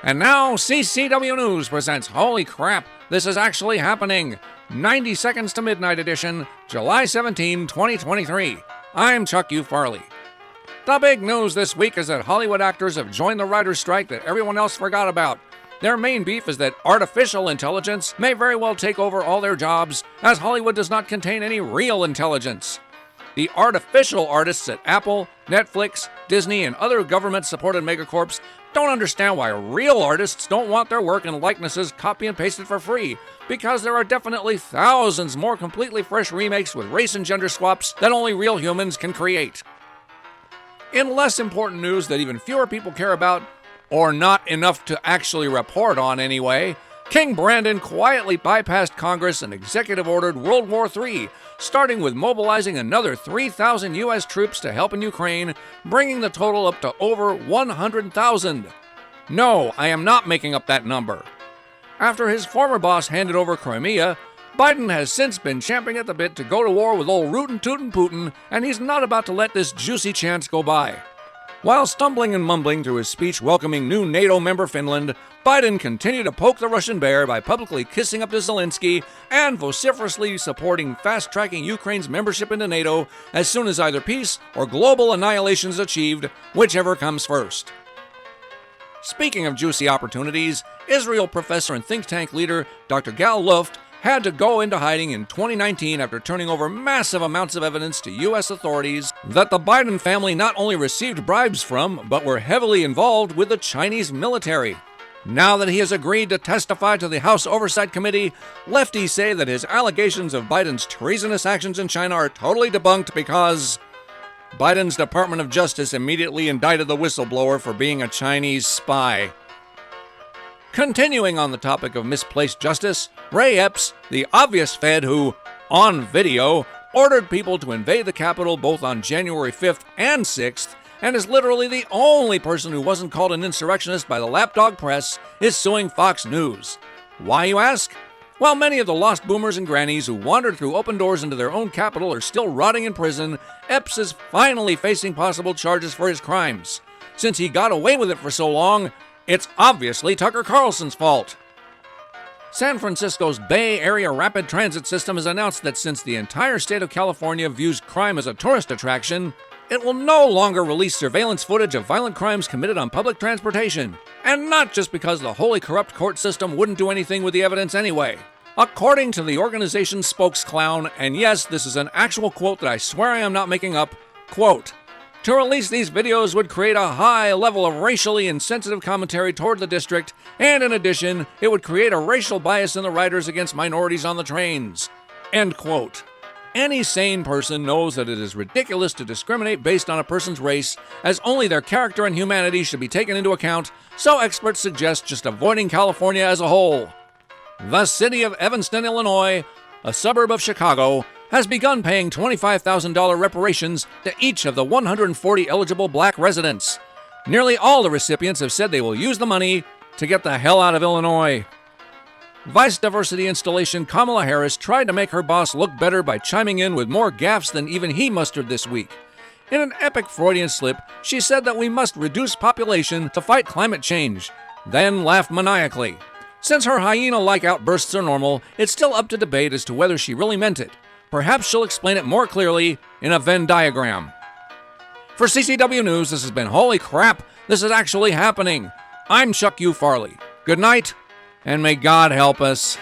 And now, CCW News presents Holy Crap, This Is Actually Happening! 90 Seconds to Midnight Edition, July 17, 2023. I'm Chuck U. Farley. The big news this week is that Hollywood actors have joined the writer's strike that everyone else forgot about. Their main beef is that artificial intelligence may very well take over all their jobs, as Hollywood does not contain any real intelligence. The artificial artists at Apple, Netflix, Disney, and other government-supported megacorps don't understand why real artists don't want their work and likenesses copy and pasted for free, because there are definitely thousands more completely fresh remakes with race and gender swaps that only real humans can create. In less important news that even fewer people care about, or not enough to actually report on anyway, King Brandon quietly bypassed Congress and executive-ordered World War III, starting with mobilizing another 3,000 U.S. troops to help in Ukraine, bringing the total up to over 100,000. No, I am not making up that number. After his former boss handed over Crimea, Biden has since been champing at the bit to go to war with old rootin' tootin' Putin, and he's not about to let this juicy chance go by. While stumbling and mumbling through his speech welcoming new NATO member Finland, Biden continued to poke the Russian bear by publicly kissing up to Zelensky and vociferously supporting fast-tracking Ukraine's membership into NATO as soon as either peace or global annihilation is achieved, whichever comes first. Speaking of juicy opportunities, Israel professor and think tank leader Dr. Gal Luft had to go into hiding in 2019 after turning over massive amounts of evidence to U.S. authorities that the Biden family not only received bribes from, but were heavily involved with the Chinese military. Now that he has agreed to testify to the House Oversight Committee, lefties say that his allegations of Biden's treasonous actions in China are totally debunked because Biden's Department of Justice immediately indicted the whistleblower for being a Chinese spy. Continuing on the topic of misplaced justice, Ray Epps, the obvious Fed who, on video, ordered people to invade the Capitol both on January 5th and 6th, and is literally the only person who wasn't called an insurrectionist by the lapdog press, is suing Fox News. Why, you ask? While many of the lost boomers and grannies who wandered through open doors into their own Capitol are still rotting in prison, Epps is finally facing possible charges for his crimes. Since he got away with it for so long, it's obviously Tucker Carlson's fault. San Francisco's Bay Area Rapid Transit System has announced that since the entire state of California views crime as a tourist attraction, it will no longer release surveillance footage of violent crimes committed on public transportation. And not just because the wholly corrupt court system wouldn't do anything with the evidence anyway. According to the organization's spokesclown, and yes, this is an actual quote that I swear I am not making up, quote, "To release these videos would create a high level of racially insensitive commentary toward the district, and in addition, it would create a racial bias in the riders against minorities on the trains." End quote. Any sane person knows that it is ridiculous to discriminate based on a person's race, as only their character and humanity should be taken into account, so experts suggest just avoiding California as a whole. The city of Evanston, Illinois, a suburb of Chicago, has begun paying $25,000 reparations to each of the 140 eligible black residents. Nearly all the recipients have said they will use the money to get the hell out of Illinois. Vice Diversity Installation Kamala Harris tried to make her boss look better by chiming in with more gaffes than even he mustered this week. In an epic Freudian slip, she said that we must reduce population to fight climate change, then laughed maniacally. Since her hyena-like outbursts are normal, it's still up to debate as to whether she really meant it. Perhaps she'll explain it more clearly in a Venn diagram. For CCW News, this has been Holy Crap, This Is Actually Happening. I'm Chuck U. Farley. Good night, and may God help us.